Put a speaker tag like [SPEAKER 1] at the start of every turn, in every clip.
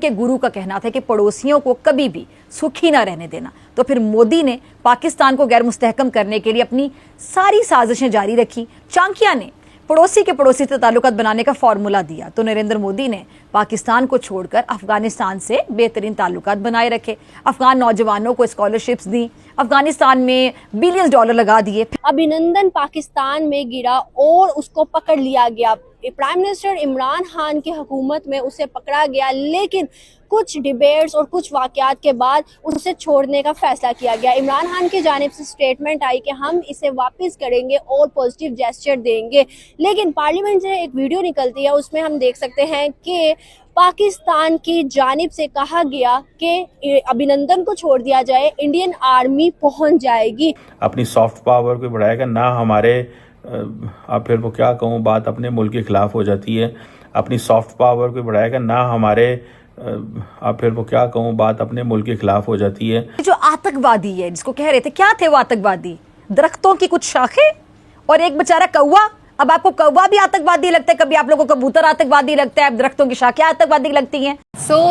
[SPEAKER 1] के गुरु का कहना था कि पड़ोसियों को कभी भी सुखी ना रहने देना, तो फिर मोदी ने पाकिस्तान को गैर मुस्तहकम करने के लिए अपनी सारी साजिशें जारी रखी। चाणक्य ने पड़ोसी के पड़ोसी से ताल्लुकात बनाने का फॉर्मूला दिया, तो नरेंद्र मोदी ने पाकिस्तान को छोड़कर अफगानिस्तान से बेहतरीन ताल्लुकात बनाए रखे, अफगान नौजवानों को स्कॉलरशिप्स दी, अफगानिस्तान में बिलियन डॉलर लगा दिए।
[SPEAKER 2] अभिनंदन पाकिस्तान में गिरा और उसको पकड़ लिया गया। प्राइम मिनिस्टर इमरान खान की हुकूमत में उसे पकड़ा गया, लेकिन कुछ डिबेट्स और कुछ वाकयात के बाद उसे छोड़ने का फैसला किया गया। इमरान खान की जानिब से स्टेटमेंट आई कि हम इसे वापस करेंगे और पॉजिटिव जेस्चर देंगे, लेकिन पार्लियामेंट से एक वीडियो निकलती है, उसमें हम देख सकते हैं कि पाकिस्तान की जानिब से कहा गया कि अभिनंदन को छोड़ दिया जाए, इंडियन आर्मी पहुंच जाएगी।
[SPEAKER 3] अपनी सॉफ्ट पावर को बढ़ाएगा ना हमारे अब फिर वो क्या कहूँ, बात अपने मुल्क के खिलाफ हो जाती है। अपनी सॉफ्ट पावर को बढ़ाएगा ना हमारे अब फिर वो क्या कहूँ, बात अपने मुल्क के खिलाफ हो जाती है।
[SPEAKER 1] जो आतंकवादी है जिसको कह रहे थे, क्या थे वो आतंकवादी? दरख्तों की कुछ शाखें और एक बेचारा कौवा। अब आपको कौवा भी आतंकवादी लगता है, कभी आप लोगों को कबूतर आतंकवादी लगता है, अब दरख्तों की शाखें आतंकवादी लगती हैं।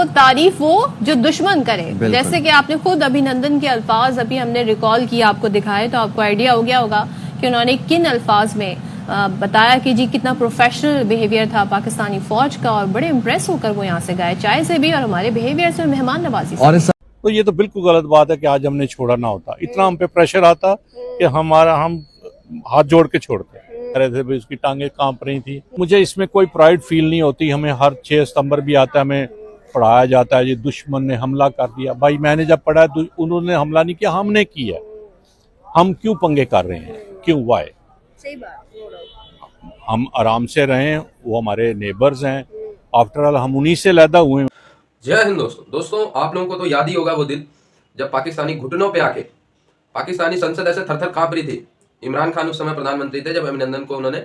[SPEAKER 4] तारीफ वो जो दुश्मन करे। जैसे कि आपने खुद अभिनंदन के अल्फाज अभी हमने रिकॉल किया, आपको दिखाए, तो आपको आइडिया हो गया होगा कि उन्होंने किन अल्फाज में बताया कि जी कितना प्रोफेशनल बिहेवियर था पाकिस्तानी फौज का, और बड़े इम्प्रेस होकर वो यहाँ से गए, चाय से भी और हमारे बिहेवियर से, मेहमान नवाजी से।
[SPEAKER 5] तो ये तो बिल्कुल गलत बात है कि आज हमने छोड़ा ना होता, इतना हम पे प्रेशर आता कि हम हाथ जोड़ के छोड़ते रहे थे, उसकी टांगे कांप रही थी। मुझे इसमें कोई प्राइड फील नहीं होती। हमें हर 6 सितंबर भी आता है, हमें पढ़ाया जाता है ये दुश्मन ने हमला कर दिया। भाई मैंने जब पढ़ा उन्होंने हमला नहीं किया, हमने किया। हम क्यों पंगे कर रहे हैं, क्यों, वाई?
[SPEAKER 2] सही बात।
[SPEAKER 5] हम आराम से रहें, वो हमारे नेबर्स हैं, आफ्टर ऑल हम उन्हीं से लैदा हुए।
[SPEAKER 6] जय हिंद दोस्तों, आप लोगों को तो याद ही होगा वो दिन जब पाकिस्तानी घुटनों पे आके पाकिस्तानी संसद ऐसे थर-थर कांप रही थी। इमरान खान उस समय प्रधानमंत्री थे, जब अभिनंदन को उन्होंने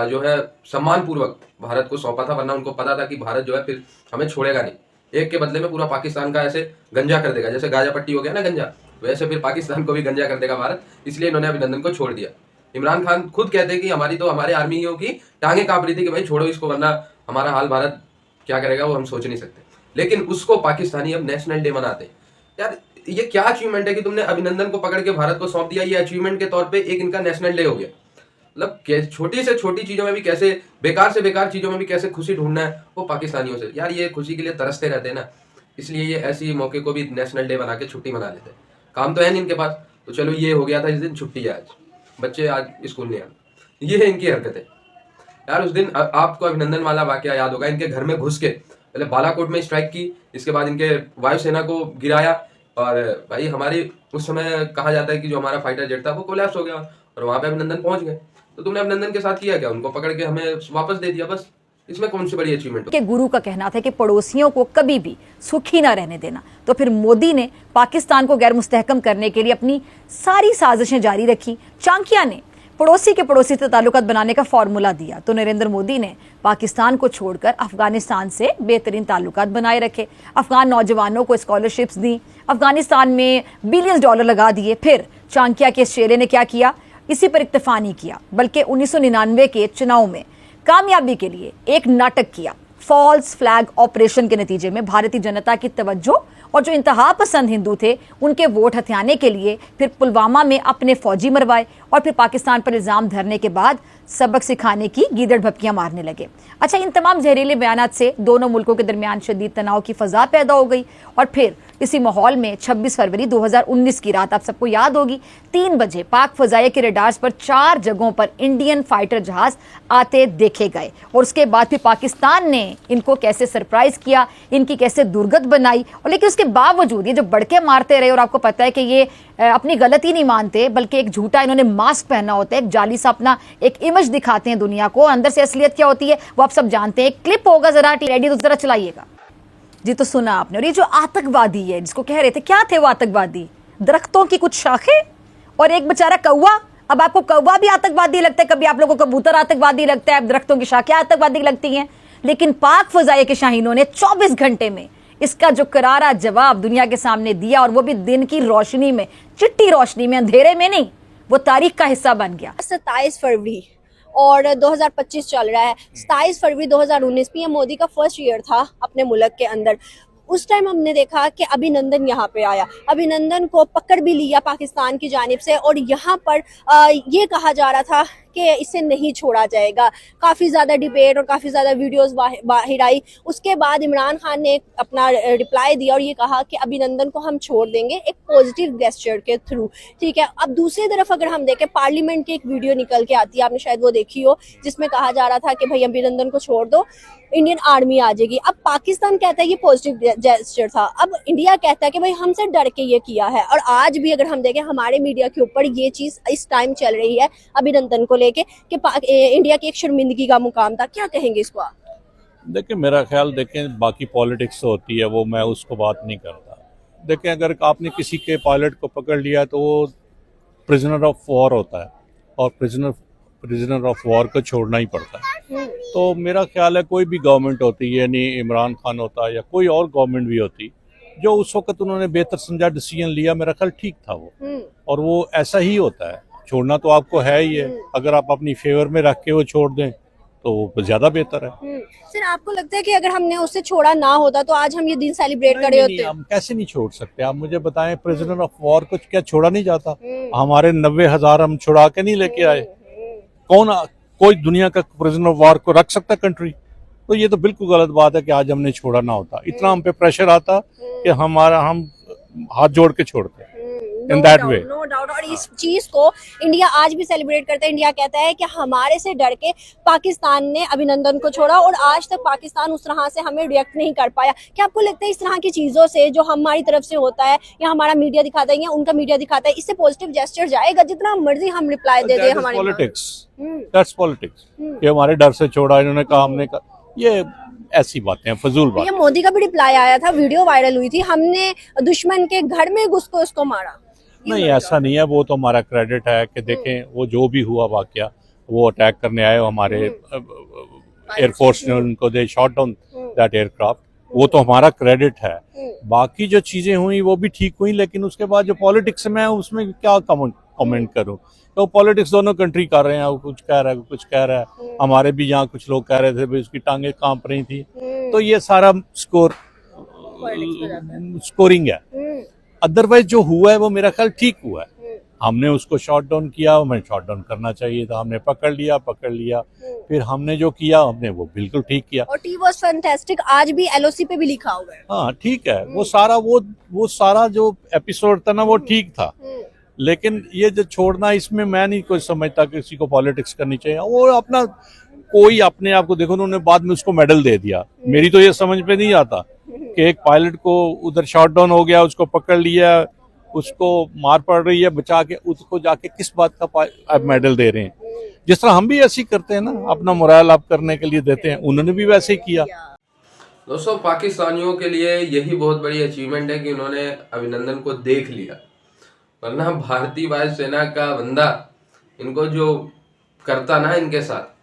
[SPEAKER 6] जो है सम्मान पूर्वक भारत को सौंपा था, वरना उनको पता था कि भारत जो है फिर हमें छोड़ेगा नहीं। एक के बदले में पूरा पाकिस्तान का ऐसे गंजा कर देगा, जैसे गाजा पट्टी हो गया ना गंजा, वैसे फिर पाकिस्तान को भी गंजा कर देगा भारत। इसलिए इन्होंने अभिनंदन को छोड़ दिया। इमरान खान खुद कहते हैं कि हमारे आर्मियों की टांगे कांप रही थी कि भाई छोड़ो इसको, वरना हमारा हाल भारत क्या करेगा वो हम सोच नहीं सकते। लेकिन उसको पाकिस्तानी अब नेशनल डे मनाते हैं। यार ये क्या अचीवमेंट है कि तुमने अभिनंदन को पकड़ के भारत को सौंप दिया? ये अचीवमेंट के तौर पे एक इनका नेशनल डे हो गया। मतलब छोटी से छोटी चीजों में भी कैसे, बेकार से बेकार चीजों में भी कैसे खुशी ढूंढना है वो पाकिस्तानियों से। यार ये खुशी के लिए तरसते रहते हैं ना, इसलिए ये ऐसी मौके को भी नेशनल डे बना के छुट्टी मना लेते हैं। काम तो है नहीं इनके पास, तो चलो ये हो गया था, इस दिन छुट्टी है, आज बच्चे आज स्कूल नहीं आए। ये है इनकी हरकतें। यार उस दिन आपको अभिनंदन वाला वाकया याद होगा, इनके घर में घुस के पहले बालाकोट में स्ट्राइक की, इसके बाद इनके वायुसेना को गिराया, और भाई हमारी उस समय कहा जाता है कि जो हमारा फाइटर जेट था वो कोलैप्स हो गया, और वहां पे अभिनंदन पहुंच गए। तो तुमने अभिनंदन के साथ किया क्या? उनको पकड़ के हमें वापस दे दिया, बस। इसमें कौन सी बड़ी अचीवमेंट?
[SPEAKER 1] के गुरु का कहना था कि पड़ोसियों को कभी भी सुखी ना रहने देना, तो फिर मोदी ने पाकिस्तान को गैर मुस्तहकम करने के लिए अपनी सारी साजिशें जारी रखी। चाणक्य ने पड़ोसी के पड़ोसी से ताल्लुकात बनाने का फॉर्मूला दिया, तो नरेंद्र मोदी ने पाकिस्तान को छोड़कर अफगानिस्तान से बेहतरीन ताल्लुकात बनाए रखे, अफगान नौजवानों को स्कॉलरशिप्स दी, अफगानिस्तान में बिलियन डॉलर लगा दिए। फिर चाणक्य के इस चेहरे ने क्या किया? इसी पर इत्तेफा नहीं किया, बल्कि 1999 के चुनाव में कामयाबी के लिए एक नाटक किया। फॉल्स फ्लैग ऑपरेशन के नतीजे में भारतीय जनता की तवज्जो और जो इंतहा पसंद हिंदू थे उनके वोट हथियाने के लिए फिर पुलवामा में अपने फौजी मरवाए, और फिर पाकिस्तान पर इल्जाम धरने के बाद सबक सिखाने की गीदड़ भपकियां मारने लगे। अच्छा, इन तमाम जहरीले बयानात से दोनों मुल्कों के दरमियान शदीद तनाव की फजा पैदा हो गई, और फिर इसी माहौल में 26 फरवरी 2019 की रात, आप सबको याद होगी, 3 बजे पाक फजाइया के रडार्स पर 4 जगहों पर इंडियन फाइटर जहाज आते देखे गए, और उसके बाद फिर पाकिस्तान ने इनको कैसे सरप्राइज किया, इनकी कैसे दुर्गत बनाई। और लेकिन उसके बावजूद ये जो बड़के मारते रहे, और आपको पता है कि ये अपनी गलती नहीं मानते, बल्कि एक झूठा इन्होंने मास्क पहना होता है, एक जाली सा अपना एक इमेज दिखाते हैं दुनिया को, अंदर से असलियत क्या होती है वो आप सब जानते हैं। एक क्लिप होगा, जरा रेडी, तो जरा चलाइएगा जी। तो सुना आपने। और ये जो आतंकवादी है जिसको कह रहे थे, क्या थे वो आतंकवादी? दरख्तों की कुछ शाखें और एक बेचारा कौवा। अब आपको कौवा भी आतंकवादी लगता है, कभी आप लोगों को कबूतर आतंकवादी लगता है, अब दरख्तों की शाखें आतंकवादी लगती हैं। लेकिन पाक फजाइया के शाहीनों ने 24 घंटे में इसका जो करारा जवाब दुनिया के सामने दिया, और वो भी दिन की रोशनी में, चिट्टी रोशनी में, अंधेरे में नहीं, वो तारीख का हिस्सा बन गया।
[SPEAKER 2] 27 फरवरी और 2025 चल रहा है। 27 फरवरी 2019 पीएम मोदी का फर्स्ट ईयर था अपने मुल्क के अंदर। उस टाइम हमने देखा कि अभिनंदन यहाँ पे आया, अभिनंदन को पकड़ भी लिया पाकिस्तान की जानिब से, और यहाँ पर ये कहा जा रहा था कि इसे नहीं छोड़ा जाएगा। काफ़ी ज़्यादा डिबेट और काफ़ी ज़्यादा वीडियोस बाहर आई। उसके बाद इमरान खान ने अपना रिप्लाई दिया और ये कहा कि अभिनंदन को हम छोड़ देंगे एक पॉजिटिव गेस्चर के थ्रू। ठीक है, अब दूसरी तरफ अगर हम देखें, पार्लियामेंट की एक वीडियो निकल के आती है, आपने शायद वो देखी हो, जिसमें कहा जा रहा था कि भाई अभिनंदन को छोड़ दो, इंडियन आर्मी आ जाएगी। अब पाकिस्तान कहता है ये पॉजिटिव जेस्चर था, अब इंडिया कहता है कि भाई हमसे डर के ये किया है। और आज भी अगर हम देखें हमारे मीडिया के ऊपर ये चीज इस टाइम चल रही है अभिनंदन को लेके कि इंडिया की एक शर्मिंदगी का मुकाम था। क्या कहेंगे इसको आप?
[SPEAKER 5] देखिए, मेरा ख्याल, देखें, बाकी पॉलिटिक्स तो होती है, वो मैं उसको बात नहीं करता। देखें, अगर आपने किसी के पायलट को पकड़ लिया तो वो प्रिजनर ऑफ वॉर होता है, और प्रिजनर ऑफ वॉर को छोड़ना ही पड़ता है। तो मेरा ख्याल है कोई भी गवर्नमेंट होती है, यानी इमरान खान होता है या कोई और गवर्नमेंट भी होती, जो उस वक्त उन्होंने बेहतर समझा डिसीजन लिया, मेरा ख्याल ठीक था वो, और वो ऐसा ही होता है। छोड़ना तो आपको है ही है, अगर आप अपनी फेवर में रख के वो छोड़ दें तो वो ज्यादा बेहतर है।
[SPEAKER 2] सर, आपको लगता है कि अगर हमने उससे छोड़ा ना होता तो आज हम ये दिन सेलिब्रेट कर रहे होते?
[SPEAKER 5] हम कैसे नहीं छोड़ सकते, आप मुझे बताएं, प्रिजनर ऑफ वॉर को क्या छोड़ा नहीं जाता? हमारे 90,000 हम छुड़ा के नहीं लेके आए। कोई दुनिया का प्रिजनर ऑफ वॉर को रख सकता कंट्री? तो ये तो बिल्कुल गलत बात है कि आज हमने छोड़ा ना होता। इतना हम पे प्रेशर आता कि हम हाथ जोड़ के छोड़ते in that way.
[SPEAKER 2] No doubt. और इस चीज को इंडिया आज भी सेलिब्रेट करता है। इंडिया कहता है कि हमारे से डर के पाकिस्तान ने अभिनंदन को छोड़ा, और आज तक पाकिस्तान उस तरह से हमें रिएक्ट नहीं कर पाया। क्या आपको लगता है इस तरह की चीजों से जो हमारी तरफ से होता है, या हमारा मीडिया दिखाता है या उनका मीडिया दिखाता है, इससे पॉजिटिव जेस्चर जाएगा? जितना मर्जी हम रिप्लाई दे दे, हमारे
[SPEAKER 5] दैट्स पॉलिटिक्स। ये हमारे डर से छोड़ा, इन्होंने कहा, हमने कहा, ये ऐसी बातें हैं, फजूल बात।
[SPEAKER 2] ये मोदी का भी रिप्लाई आया था, वीडियो वायरल हुई थी, हमने दुश्मन के घर में घुस को उसको मारा।
[SPEAKER 5] नहीं, ऐसा नहीं है, वो तो हमारा क्रेडिट है कि देखें वो जो भी हुआ वाकया, वो अटैक करने आए हमारे एयरफोर्स ने, उनको they shot down that aircraft, वो तो हमारा क्रेडिट है। बाकी जो चीजें हुई वो भी ठीक हुई, लेकिन उसके बाद जो पॉलिटिक्स में है उसमें क्या कमेंट करूं? तो पॉलिटिक्स दोनों कंट्री कर रहे हैं, वो कुछ कह रहा है, कुछ कह रहा है। हमारे भी यहाँ कुछ लोग कह रहे थे भाई उसकी टांगे कांप रही थी। तो ये सारा स्कोरिंग है। अदरवाइज जो हुआ है वो मेरा ख्याल ठीक हुआ है। हमने उसको शॉट डाउन किया, हमें शॉट डाउन करना चाहिए था, हमने पकड़ लिया, फिर हमने जो किया हमने वो बिल्कुल ठीक किया।
[SPEAKER 2] और टी वाज फैंटास्टिक, आज भी एलओसी पे भी लिखा हुआ है।
[SPEAKER 5] हाँ, ठीक है, वो सारा जो एपिसोड था ना वो ठीक था, लेकिन ये जो छोड़ना, इसमें मैं नहीं कोई समझता कि किसी को पॉलिटिक्स करनी चाहिए। वो अपना कोई अपने आप को देखो, उन्होंने बाद में उसको मेडल दे दिया। मेरी तो ये समझ पे नहीं आता कि एक पायलट को उधर शॉट डाउन हो गया, उसको पकड़ लिया, उसको मार पड़ रही है, बचा के उसको जाके किस बात का मेडल दे रहे हैं? जिस तरह हम भी ऐसे ही करते हैं ना, अपना मोरल अप करने के लिए देते हैं, उन्होंने भी वैसे ही किया।
[SPEAKER 6] दोस्तों, पाकिस्तानियों के लिए यही बहुत बड़ी अचीवमेंट है कि उन्होंने अभिनंदन को देख लिया, वरना भारतीय वायुसेना का बंदा इनको जो करता ना इनके साथ,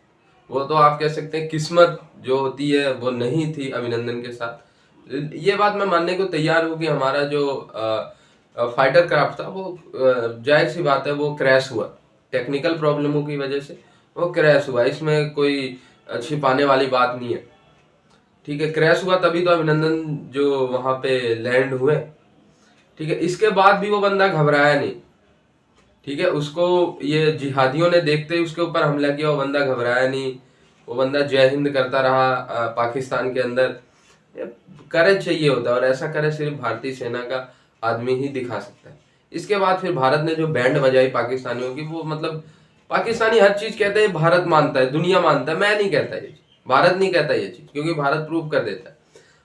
[SPEAKER 6] वो तो आप कह सकते हैं किस्मत जो होती है वो नहीं थी अभिनंदन के साथ। ये बात मैं मानने को तैयार हूँ कि हमारा जो फाइटर क्राफ्ट था वो जाहिर सी बात है वो क्रैश हुआ, टेक्निकल प्रॉब्लमों की वजह से वो क्रैश हुआ, इसमें कोई छिपाने वाली बात नहीं है। ठीक है, क्रैश हुआ तभी तो अभिनंदन जो वहाँ पे लैंड हुए। ठीक है, इसके बाद भी वो बंदा घबराया नहीं। ठीक है, उसको ये जिहादियों ने देखते ही उसके ऊपर हमला किया, वो बंदा घबराया नहीं, वो बंदा जय हिंद करता रहा। पाकिस्तान के अंदर करेज चाहिए होता है, और ऐसा करेज सिर्फ भारतीय सेना का आदमी ही दिखा सकता है। इसके बाद फिर भारत ने जो बैंड बजाई पाकिस्तानियों की, वो मतलब पाकिस्तानी हर चीज कहते हैं भारत मानता है, दुनिया मानता है। मैं नहीं कहता ये चीज, भारत नहीं कहता ये चीज, क्योंकि भारत प्रूव कर देता है।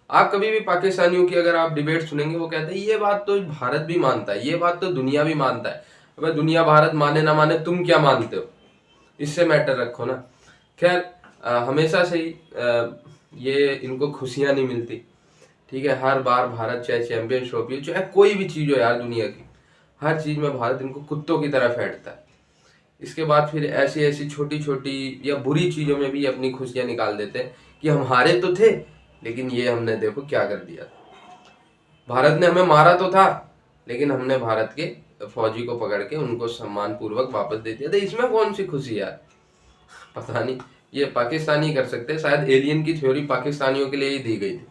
[SPEAKER 6] आप कभी भी पाकिस्तानियों की अगर आप डिबेट सुनेंगे, वो कहते हैं ये बात तो भारत भी मानता है, ये बात तो दुनिया भी मानता है। अब दुनिया भारत माने ना माने, तुम क्या मानते हो, इससे मैटर रखो ना। खैर, हमेशा से ही ये इनको खुशियां नहीं मिलती। ठीक है, हर बार भारत चाहे चैंपियन ट्रॉफी हो, चाहे कोई भी चीज हो यार दुनिया की, हर चीज में भारत इनको कुत्तों की तरह फेंटता है। इसके बाद फिर ऐसी ऐसी छोटी छोटी या बुरी चीजों में भी अपनी खुशियां निकाल देते हैं कि हम हारे तो थे, लेकिन ये हमने देखो क्या कर दिया। भारत ने हमें मारा तो था, लेकिन हमने भारत के फौजी को पकड़ के उनको सम्मान पूर्वक वापस दे दिया। तो इसमें कौन सी खुशी यार, पता नहीं। ये पाकिस्तानी कर सकते हैं, शायद एलियन की थ्योरी पाकिस्तानियों के लिए ही दी गई थी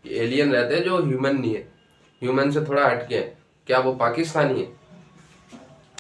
[SPEAKER 6] एलियन रहते हैं जो ह्यूमन नहीं है, ह्यूमन से थोड़ा हटके हैं, क्या वो पाकिस्तानी है?